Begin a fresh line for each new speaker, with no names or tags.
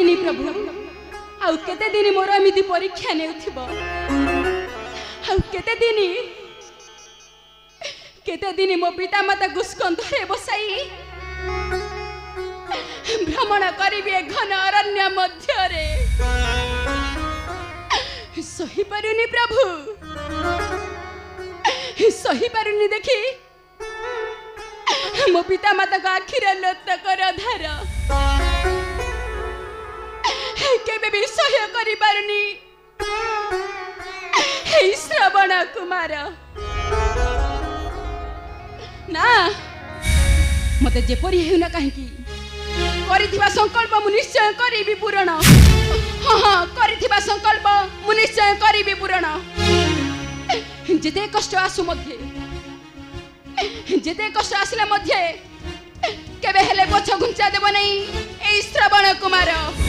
प्रभु आउ केते दिन मोर एमिति परीक्षा नेउथिबो आउ केते दिन मो पिता माता गुस्कंधरे बसाई भ्रमण करिबे घन अरण्य मध्यरे सही पारुनी प्रभु सही पारुनी देखी मो पिता माता को आखिर लोतकर धार केबे भी सह्य करि पारुनी हे श्रवण कुमार ना मते जेपरि हेउना काहेकि करिथिबा संकल्प मु निश्चय करिबि पूरण हां करिथिबा संकल्प मु निश्चय करिबि पूरण जेते कष्ट आसु मध्ये जेते कष्ट आसले मध्ये केबे हेले पछ घुंचा देबो नै ए श्रवण कुमार।